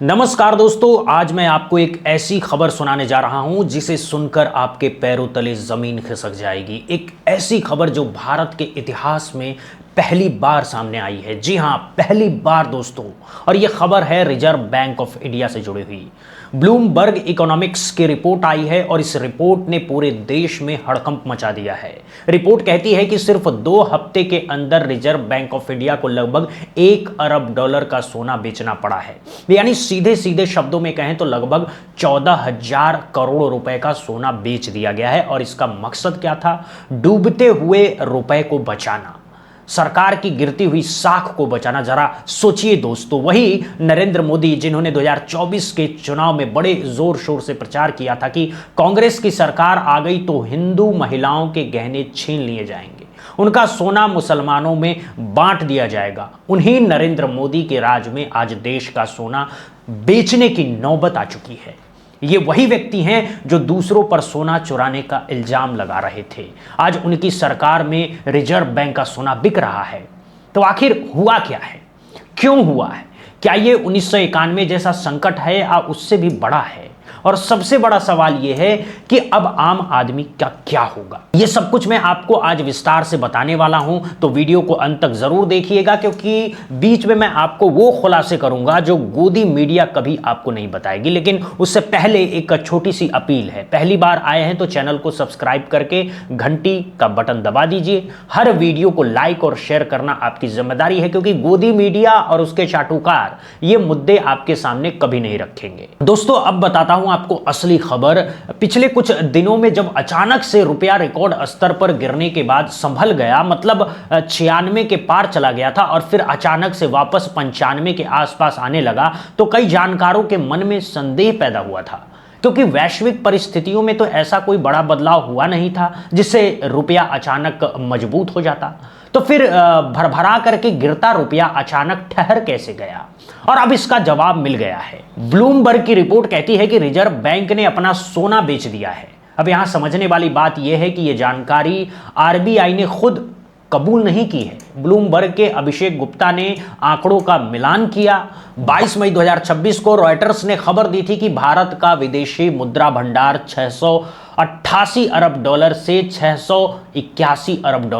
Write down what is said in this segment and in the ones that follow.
नमस्कार दोस्तों, आज मैं आपको एक ऐसी खबर सुनाने जा रहा हूं जिसे सुनकर आपके पैरों तले जमीन खिसक जाएगी। एक ऐसी खबर जो भारत के इतिहास में पहली बार सामने आई है। जी हां, पहली बार दोस्तों। और यह खबर है रिजर्व बैंक ऑफ इंडिया से जुड़ी हुई। ब्लूमबर्ग इकोनॉमिक्स की रिपोर्ट आई है और इस रिपोर्ट ने पूरे देश में हड़कंप मचा दिया है। रिपोर्ट कहती है कि सिर्फ 2 हफ्ते के अंदर रिजर्व बैंक ऑफ इंडिया को लगभग $1 अरब का सोना बेचना पड़ा है। यानी सीधे सीधे शब्दों में कहें तो लगभग 14,000 करोड़ रुपए का सोना बेच दिया गया है। और इसका मकसद क्या था? डूबते हुए रुपए को बचाना, सरकार की गिरती हुई साख को बचाना। जरा सोचिए दोस्तों, वही नरेंद्र मोदी जिन्होंने 2024 के चुनाव में बड़े जोर शोर से प्रचार किया था कि कांग्रेस की सरकार आ गई तो हिंदू महिलाओं के गहने छीन लिए जाएंगे, उनका सोना मुसलमानों में बांट दिया जाएगा। उन्हीं नरेंद्र मोदी के राज में आज देश का सोना बेचने की नौबत आ चुकी है। ये वही व्यक्ति हैं जो दूसरों पर सोना चुराने का इल्जाम लगा रहे थे। आज उनकी सरकार में रिजर्व बैंक का सोना बिक रहा है। तो आखिर हुआ क्या है? क्यों हुआ है? क्या ये 1991 जैसा संकट है या उससे भी बड़ा है? और सबसे बड़ा सवाल यह है कि अब आम आदमी का क्या होगा? ये सब कुछ मैं आपको आज विस्तार से बताने वाला हूं, तो वीडियो को अंत तक जरूर देखिएगा, क्योंकि बीच में मैं आपको वो खुलासे करूंगा जो गोदी मीडिया कभी आपको नहीं बताएगी। लेकिन उससे पहले एक छोटी सी अपील है। पहली बार आए हैं तो चैनल को सब्सक्राइब करके घंटी का बटन दबा दीजिए। हर वीडियो को लाइक और शेयर करना आपकी जिम्मेदारी है, क्योंकि गोदी मीडिया और उसके चाटुकार ये मुद्दे आपके सामने कभी नहीं रखेंगे। दोस्तों, अब बताता हूं आपको असली खबर। पिछले कुछ दिनों में जब अचानक से रुपया रिकॉर्ड स्तर पर गिरने के बाद संभल गया, मतलब 96 के पार चला गया था और फिर अचानक से वापस 95 के आसपास आने लगा, तो कई जानकारों के मन में संदेह पैदा हुआ था, क्योंकि वैश्विक परिस्थितियों में तो ऐसा कोई बड़ा बदलाव हुआ नहीं था जिससे रुपया अचानक मजबूत हो जाता। तो फिर भरभरा करके गिरता रुपया अचानक ठहर कैसे गया? और अब इसका जवाब मिल गया है। ब्लूमबर्ग की रिपोर्ट कहती है कि रिजर्व बैंक ने अपना सोना बेच दिया है। अब यहां समझने वाली बात यह है कि यह जानकारी आरबीआई ने खुद कबूल नहीं की है। ब्लूमबर्ग के अभिषेक गुप्ता ने आंकड़ों का मिलान किया। 22 मई 2026 को रॉयटर्स ने खबर दी थी कि भारत का विदेशी मुद्रा भंडार $688 अरब से $681 अरब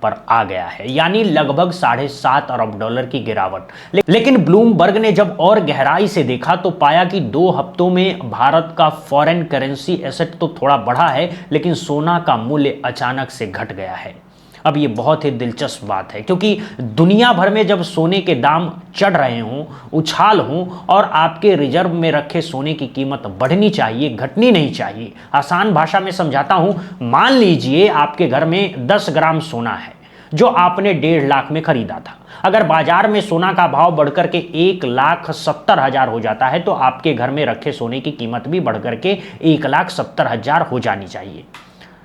पर आ गया है, यानी लगभग $7.5 अरब की गिरावट। लेकिन ब्लूमबर्ग ने जब और गहराई से देखा तो पाया कि 2 हफ्तों में भारत का फॉरेन करेंसी एसेट तो थोड़ा बढ़ा है, लेकिन सोना का मूल्य अचानक से घट गया है। अब ये बहुत ही दिलचस्प बात है, क्योंकि दुनिया भर में जब सोने के दाम चढ़ रहे हों, उछाल हों, और आपके रिजर्व में रखे सोने की कीमत बढ़नी चाहिए, घटनी नहीं चाहिए। आसान भाषा में समझाता हूं, मान लीजिए आपके घर में 10 ग्राम सोना है जो आपने 1.5 लाख में खरीदा था। अगर बाजार में सोना का भाव बढ़कर के 1,70,000 हो जाता है तो आपके घर में रखे सोने की कीमत भी बढ़कर के 1,70,000 हो जानी चाहिए,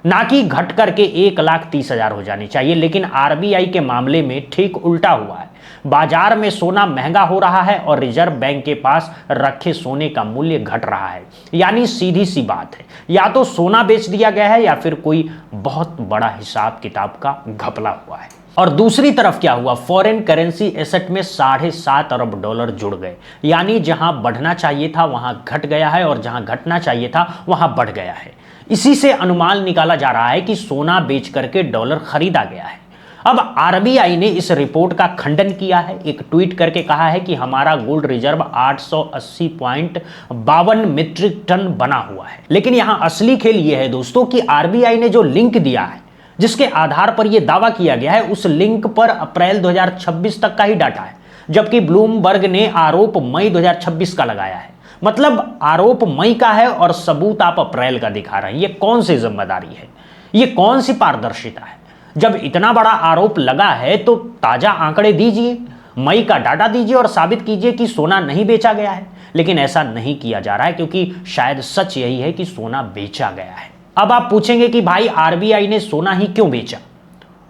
ना कि घट करके 1,30,000 हो जानी चाहिए। लेकिन आरबीआई के मामले में ठीक उल्टा हुआ है। बाजार में सोना महंगा हो रहा है और रिजर्व बैंक के पास रखे सोने का मूल्य घट रहा है। यानी सीधी सी बात है, या तो सोना बेच दिया गया है या फिर कोई बहुत बड़ा हिसाब किताब का घपला हुआ है। और दूसरी तरफ क्या हुआ? फॉरेन करेंसी एसेट में $7.5 अरब जुड़ गए। यानी जहां बढ़ना चाहिए था वहां घट गया है और जहां घटना चाहिए था वहां बढ़ गया है। इसी से अनुमान निकाला जा रहा है कि सोना बेच करके डॉलर खरीदा गया है। अब आरबीआई ने इस रिपोर्ट का खंडन किया है। एक ट्वीट करके कहा है कि हमारा गोल्ड रिजर्व 880.52 मीट्रिक टन बना हुआ है। लेकिन यहां असली खेल यह है दोस्तों कि आरबीआई ने जो लिंक दिया है, जिसके आधार पर यह दावा किया गया है, उस लिंक पर अप्रैल 2026 तक का ही डाटा है, जबकि ब्लूमबर्ग ने आरोप मई 2026 का लगाया है। मतलब आरोप मई का है और सबूत आप अप्रैल का दिखा रहे हैं। ये कौन सी जिम्मेदारी है? ये कौन सी पारदर्शिता है? जब इतना बड़ा आरोप लगा है तो ताजा आंकड़े दीजिए, मई का डाटा दीजिए और साबित कीजिए कि सोना नहीं बेचा गया है। लेकिन ऐसा नहीं किया जा रहा है, क्योंकि शायद सच यही है कि सोना बेचा गया है। अब आप पूछेंगे कि भाई आरबीआई ने सोना ही क्यों बेचा?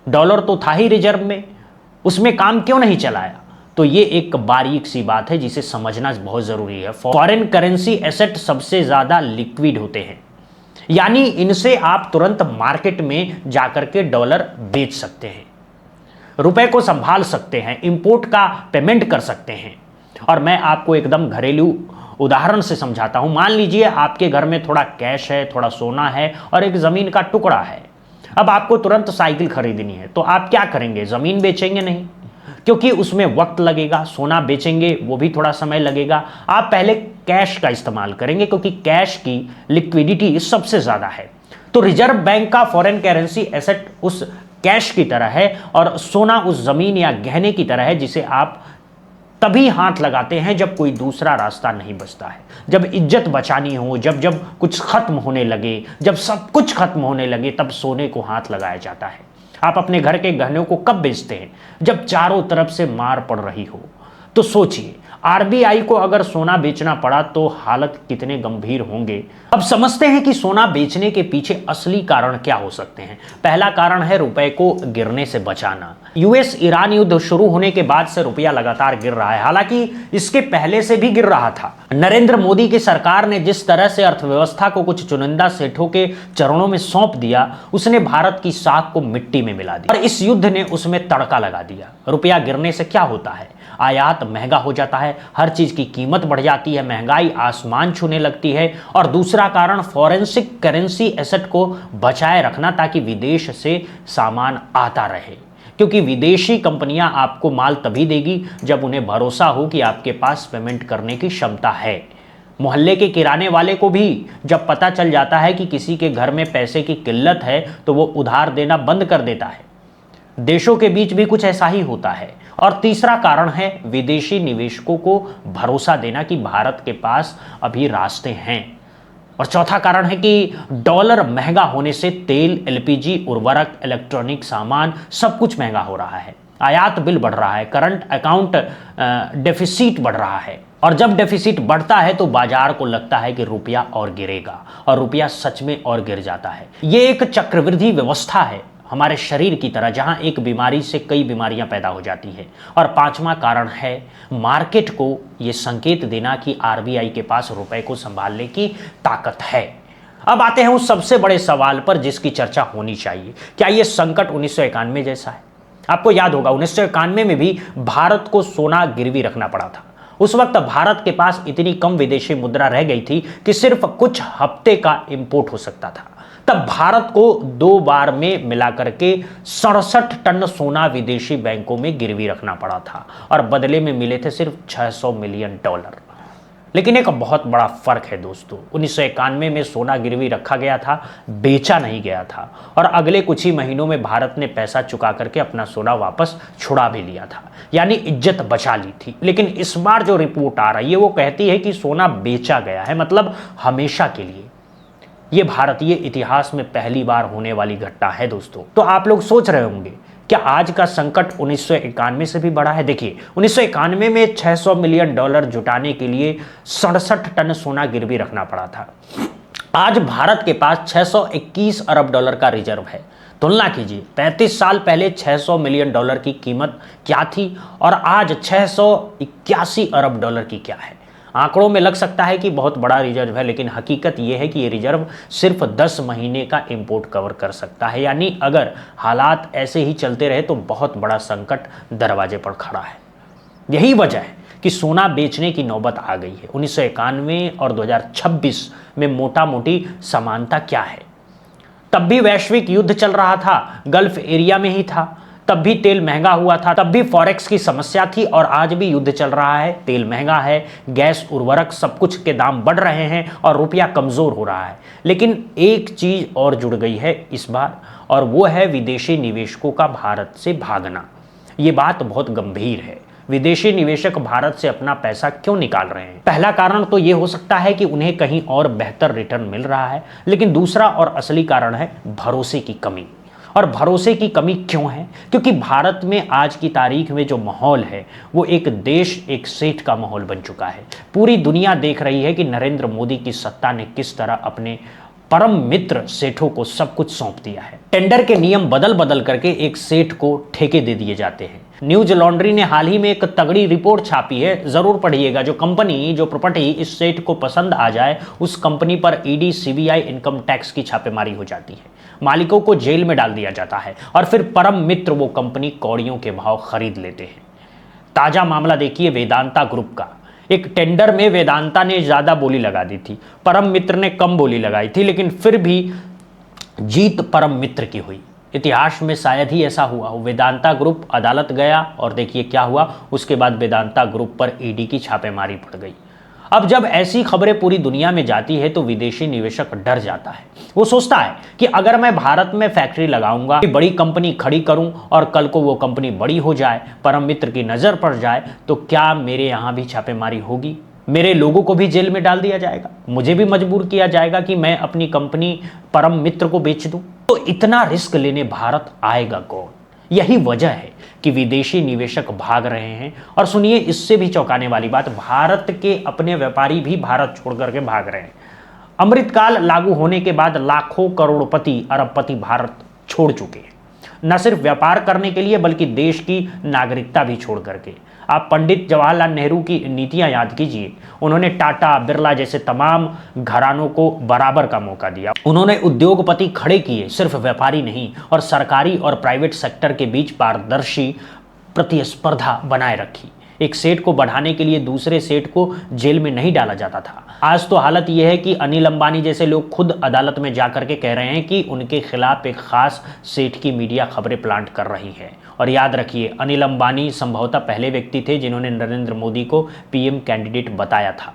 डॉलर तो था ही रिजर्व में, उसमें काम क्यों नहीं चलाया? तो ये एक बारीक सी बात है जिसे समझना बहुत जरूरी है। फॉरेन करेंसी एसेट सबसे ज्यादा लिक्विड होते हैं, यानी इनसे आप तुरंत मार्केट में जाकर के डॉलर बेच सकते हैं, रुपए को संभाल सकते हैं, इंपोर्ट का पेमेंट कर सकते हैं। और मैं आपको एकदम घरेलू उदाहरण से समझाता हूं। मान लीजिए आपके घर में थोड़ा कैश है, थोड़ा सोना है और एक जमीन का टुकड़ा है। अब आपको तुरंत साइकिल खरीदनी है, तो आप क्या करेंगे? जमीन बेचेंगे नहीं, क्योंकि उसमें वक्त लगेगा। सोना बेचेंगे, वो भी थोड़ा समय लगेगा। आप पहले कैश का इस्तेमाल करेंगे, क्योंकि कैश की लिक्विडिटी सबसे ज्यादा है। तो रिजर्व बैंक का फॉरेन करेंसी एसेट उस कैश की तरह है और सोना उस जमीन या गहने की तरह है जिसे आप तभी हाथ लगाते हैं जब कोई दूसरा रास्ता नहीं बचता है, जब इज्जत बचानी हो, जब जब कुछ खत्म होने लगे, जब सब कुछ खत्म होने लगे, तब सोने को हाथ लगाया जाता है। आप अपने घर के गहनों को कब बेचते हैं? जब चारों तरफ से मार पड़ रही हो। तो सोचिए, आरबीआई को अगर सोना बेचना पड़ा तो हालत कितने गंभीर होंगे। अब समझते हैं कि सोना बेचने के पीछे असली कारण क्या हो सकते हैं। पहला कारण है रुपए को गिरने से बचाना। यूएस ईरान युद्ध शुरू होने के बाद से रुपया लगातार गिर रहा है, हालांकि इसके पहले से भी गिर रहा था। नरेंद्र मोदी की सरकार ने जिस तरह से अर्थव्यवस्था को कुछ चुनिंदा सेठों के चरणों में सौंप दिया, उसने भारत की साख को मिट्टी में मिला दिया और इस युद्ध ने उसमें तड़का लगा दिया। रुपया गिरने से क्या होता है? आयात महंगा हो जाता है, हर चीज की कीमत बढ़ जाती है, महंगाई आसमान छूने लगती है। और दूसरा कारण फॉरेंसिक करेंसी एसेट को बचाए रखना, ताकि विदेश से सामान आता रहे, क्योंकि विदेशी कंपनियां आपको माल तभी देगी जब उन्हें भरोसा हो कि आपके पास पेमेंट करने की क्षमता है। मोहल्ले के किराने वाले को भी जब पता चल जाता है कि किसी के घर में पैसे की किल्लत है, तो वो उधार देना बंद कर देता है। देशों के बीच भी कुछ ऐसा ही होता है। और तीसरा कारण है विदेशी निवेशकों को भरोसा देना कि भारत के पास अभी रास्ते हैं। और चौथा कारण है कि डॉलर महंगा होने से तेल, एलपीजी, उर्वरक, इलेक्ट्रॉनिक सामान सब कुछ महंगा हो रहा है। आयात बिल बढ़ रहा है, करंट अकाउंट डेफिसिट बढ़ रहा है। और जब डेफिसिट बढ़ता है तो बाजार को लगता है कि रुपया और गिरेगा, और रुपया सच में और गिर जाता है। ये एक चक्रवृद्धि व्यवस्था है हमारे शरीर की तरह, जहां एक बीमारी से कई बीमारियां पैदा हो जाती है। और पांचवा कारण है मार्केट को यह संकेत देना कि आरबीआई के पास रुपए को संभालने की ताकत है। अब आते हैं उस सबसे बड़े सवाल पर जिसकी चर्चा होनी चाहिए। क्या यह संकट 1991 जैसा है? आपको याद होगा 1991 में भी भारत को सोना गिरवी रखना पड़ा था। उस वक्त भारत के पास इतनी कम विदेशी मुद्रा रह गई थी कि सिर्फ कुछ हफ्ते का इंपोर्ट हो सकता था। तब भारत को 2 बार में मिलाकर के 67 टन सोना विदेशी बैंकों में गिरवी रखना पड़ा था और बदले में मिले थे सिर्फ $600 मिलियन। लेकिन एक बहुत बड़ा फर्क है दोस्तों, 1991 में सोना गिरवी रखा गया था, बेचा नहीं गया था, और अगले कुछ ही महीनों में भारत ने पैसा चुका करके अपना सोना वापस छुड़ा भी लिया था, यानी इज्जत बचा ली थी। लेकिन इस बार जो रिपोर्ट आ रही है वो कहती है कि सोना बेचा गया है, मतलब हमेशा के लिए। ये भारतीय इतिहास में पहली बार होने वाली घटना है दोस्तों। तो आप लोग सोच रहे होंगे क्या आज का संकट 1991 से भी बड़ा है? देखिए 1991 में $600 मिलियन जुटाने के लिए 67 टन सोना गिरवी रखना पड़ा था। आज भारत के पास $621 अरब का रिजर्व है। तुलना कीजिए, 35 साल पहले $600 मिलियन की कीमत क्या थी और आज $681 अरब की क्या है। आंकड़ों में लग सकता है कि बहुत बड़ा रिजर्व है, लेकिन हकीकत यह है कि ये रिजर्व सिर्फ 10 महीने का इंपोर्ट कवर कर सकता है। यानी अगर हालात ऐसे ही चलते रहे तो बहुत बड़ा संकट दरवाजे पर खड़ा है। यही वजह है कि सोना बेचने की नौबत आ गई है। 1991 और 2026 में मोटा मोटी समानता क्या है? तब भी वैश्विक युद्ध चल रहा था, गल्फ एरिया में ही था, तब भी तेल महंगा हुआ था, तब भी फॉरेक्स की समस्या थी, और आज भी युद्ध चल रहा है, तेल महंगा है, गैस, उर्वरक सब कुछ के दाम बढ़ रहे हैं और रुपया कमजोर हो रहा है। लेकिन एक चीज और जुड़ गई है इस बार, और वो है विदेशी निवेशकों का भारत से भागना। ये बात बहुत गंभीर है। विदेशी निवेशक भारत से अपना पैसा क्यों निकाल रहे हैं? पहला कारण तो ये हो सकता है कि उन्हें कहीं और बेहतर रिटर्न मिल रहा है, लेकिन दूसरा और असली कारण है भरोसे की कमी। और भरोसे की कमी क्यों है? क्योंकि भारत में आज की तारीख में जो माहौल है वो एक देश एक सेठ का माहौल बन चुका है। पूरी दुनिया देख रही है कि नरेंद्र मोदी की सत्ता ने किस तरह अपने परम मित्र सेठों को सब कुछ सौंप दिया है। टेंडर के नियम बदल बदल करके एक सेठ को ठेके दे दिए जाते हैं। न्यूज लॉन्ड्री ने हाल ही में एक तगड़ी रिपोर्ट छापी है, जरूर पढ़िएगा। जो कंपनी, जो प्रॉपर्टी इस सेठ को पसंद आ जाए, उस कंपनी पर ईडी, सीबीआई, इनकम टैक्स की छापेमारी हो जाती है, मालिकों को जेल में डाल दिया जाता है और फिर परम मित्र वो कंपनी कौड़ियों के भाव खरीद लेते हैं। ताजा मामला देखिए वेदांता ग्रुप का। एक टेंडर में वेदांता ने ज्यादा बोली लगा दी थी, परम मित्र ने कम बोली लगाई थी, लेकिन फिर भी जीत परम मित्र की हुई। इतिहास में शायद ही ऐसा हुआ हो। वेदांता ग्रुप अदालत गया और देखिए क्या हुआ, उसके बाद वेदांता ग्रुप पर ईडी की छापेमारी पड़ गई। अब जब ऐसी खबरें पूरी दुनिया में जाती है तो विदेशी निवेशक डर जाता है। वो सोचता है कि अगर मैं भारत में फैक्ट्री लगाऊंगा, बड़ी कंपनी खड़ी करूं और कल को वो कंपनी बड़ी हो जाए, परम मित्र की नजर पड़ जाए, तो क्या मेरे यहां भी छापेमारी होगी? मेरे लोगों को भी जेल में डाल दिया जाएगा, मुझे भी मजबूर किया जाएगा कि मैं अपनी कंपनी परम मित्र को बेच दूं। तो इतना रिस्क लेने भारत आएगा कौन? यही वजह है कि विदेशी निवेशक भाग रहे हैं। और सुनिए, इससे भी चौंकाने वाली बात, भारत के अपने व्यापारी भी भारत छोड़ करके भाग रहे हैं। अमृतकाल लागू होने के बाद लाखों करोड़पति, अरबपति भारत छोड़ चुके हैं, न सिर्फ व्यापार करने के लिए बल्कि देश की नागरिकता भी छोड़ करके। आप पंडित जवाहरलाल नेहरू की नीतियां याद कीजिए। उन्होंने टाटा, बिरला जैसे तमाम घरानों को बराबर का मौका दिया। उन्होंने उद्योगपति खड़े किए, सिर्फ व्यापारी नहीं, और सरकारी और प्राइवेट सेक्टर के बीच पारदर्शी प्रतिस्पर्धा बनाए रखी। एक सेठ को बढ़ाने के लिए दूसरे सेठ को जेल में नहीं डाला जाता था। आज तो हालत यह है कि अनिल अंबानी जैसे लोग खुद अदालत में जाकर के कह रहे हैं कि उनके खिलाफ एक खास सेठ की मीडिया खबरें प्लांट कर रही है। और याद रखिए, अनिल अंबानी संभवतः पहले व्यक्ति थे जिन्होंने नरेंद्र मोदी को पीएम कैंडिडेट बताया था,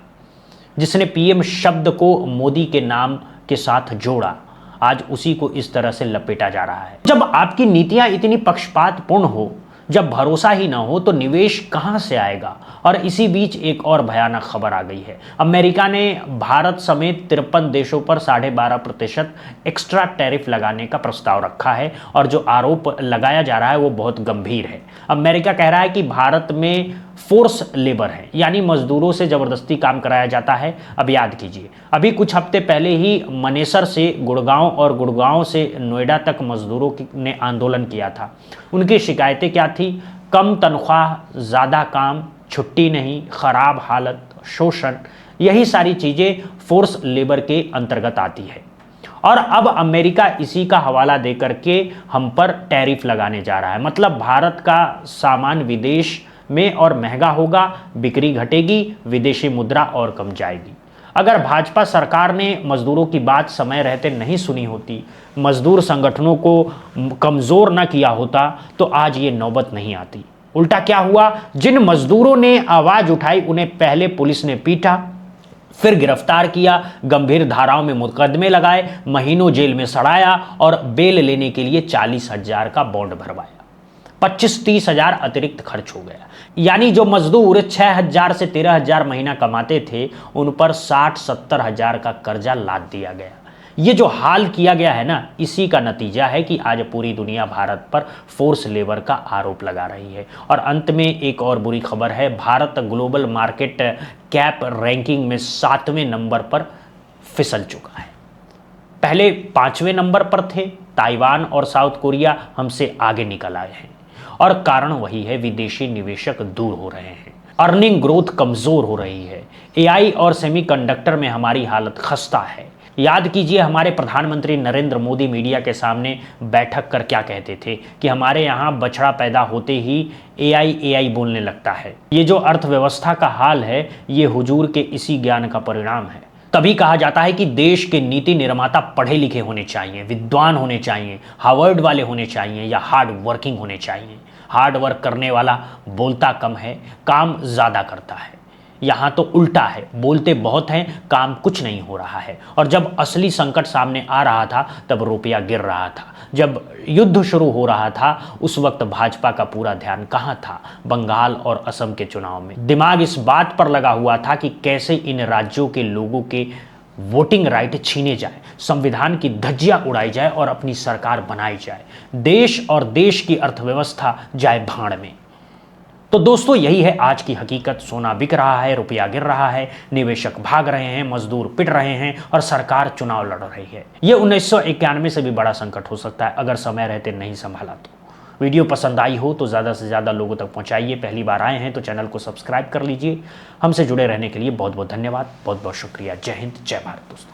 जिसने पीएम शब्द को मोदी के नाम के साथ जोड़ा। आज उसी को इस तरह से लपेटा जा रहा है। जब आपकी नीतियां इतनी पक्षपातपूर्ण हो, जब भरोसा ही ना हो, तो निवेश कहां से आएगा? और इसी बीच एक और भयानक खबर आ गई है। अमेरिका ने भारत समेत 53 देशों पर 12.5% एक्स्ट्रा टैरिफ लगाने का प्रस्ताव रखा है, और जो आरोप लगाया जा रहा है वो बहुत गंभीर है। अमेरिका कह रहा है कि भारत में फोर्स लेबर है, यानी मजदूरों से जबरदस्ती काम कराया जाता है। अब याद कीजिए, अभी कुछ हफ्ते पहले ही मनेसर से गुड़गांव और गुड़गांव से नोएडा तक मजदूरों ने आंदोलन किया था। उनकी शिकायतें क्या थी? कम तनख्वाह, ज़्यादा काम, छुट्टी नहीं, खराब हालत, शोषण, यही सारी चीज़ें फोर्स लेबर के अंतर्गत आती है। और अब अमेरिका इसी का हवाला देकर के हम पर टैरिफ लगाने जा रहा है। मतलब भारत का सामान विदेश में और महंगा होगा, बिक्री घटेगी, विदेशी मुद्रा और कम जाएगी। अगर भाजपा सरकार ने मजदूरों की बात समय रहते नहीं सुनी होती, मजदूर संगठनों को कमजोर न किया होता, तो आज ये नौबत नहीं आती। उल्टा क्या हुआ? जिन मजदूरों ने आवाज उठाई उन्हें पहले पुलिस ने पीटा, फिर गिरफ्तार किया, गंभीर धाराओं में मुकदमे लगाए, महीनों जेल में सड़ाया और बेल लेने के लिए 40,000 का बॉन्ड भरवाया। 25-30 हजार अतिरिक्त खर्च हो गया। यानी जो मजदूर 6,000 से 13,000 महीना कमाते थे, उन पर 60-70 हजार का कर्जा लाद दिया गया। ये जो हाल किया गया है ना, इसी का नतीजा है कि आज पूरी दुनिया भारत पर फोर्स लेबर का आरोप लगा रही है। और अंत में एक और बुरी खबर है, Bharat global market cap ranking में 7वें नंबर पर फिसल चुका है। पहले 5वें नंबर पर थे। ताइवान और साउथ कोरिया हमसे आगे निकल आए हैं, और कारण वही है, विदेशी निवेशक दूर हो रहे हैं, अर्निंग ग्रोथ कमजोर हो रही है। एआई और सेमीकंडक्टर में हमारी हालत खस्ता है। याद कीजिए, हमारे प्रधानमंत्री नरेंद्र मोदी मीडिया के सामने बैठक कर क्या कहते थे कि हमारे यहाँ बछड़ा पैदा होते ही एआई बोलने लगता है। ये जो अर्थव्यवस्था का हाल है, ये हुजूर के इसी ज्ञान का परिणाम है। तभी कहा जाता है कि देश के नीति निर्माता पढ़े लिखे होने चाहिए, विद्वान होने चाहिए, हार्वर्ड वाले होने चाहिए, या हार्ड वर्किंग होने चाहिए। हार्ड वर्क करने वाला बोलता कम है, काम ज़्यादा करता है। यहाँ तो उल्टा है, बोलते बहुत हैं, काम कुछ नहीं हो रहा है। और जब असली संकट सामने आ रहा था, तब रुपया गिर रहा था। जब युद्ध शुरू हो रहा था, उस वक्त भाजपा का पूरा ध्यान कहाँ था? बंगाल और असम के चुनाव में। दिमाग इस बात पर लगा हुआ था कि कैसे इन राज्यों के लोगों के वोटिंग राइट छीने जाए, संविधान की धज्जियां उड़ाई जाए और अपनी सरकार बनाई जाए, देश और देश की अर्थव्यवस्था जाए भाड़ में। तो दोस्तों, यही है आज की हकीकत। सोना बिक रहा है, रुपया गिर रहा है, निवेशक भाग रहे हैं, मजदूर पिट रहे हैं और सरकार चुनाव लड़ रही है। ये 1991 से भी बड़ा संकट हो सकता है अगर समय रहते नहीं संभाला तो। वीडियो पसंद आई हो तो ज़्यादा से ज़्यादा लोगों तक पहुंचाइए। पहली बार आए हैं तो चैनल को सब्सक्राइब कर लीजिए। हमसे जुड़े रहने के लिए बहुत बहुत धन्यवाद, बहुत बहुत शुक्रिया। जय हिंद, जय भारत दोस्तों।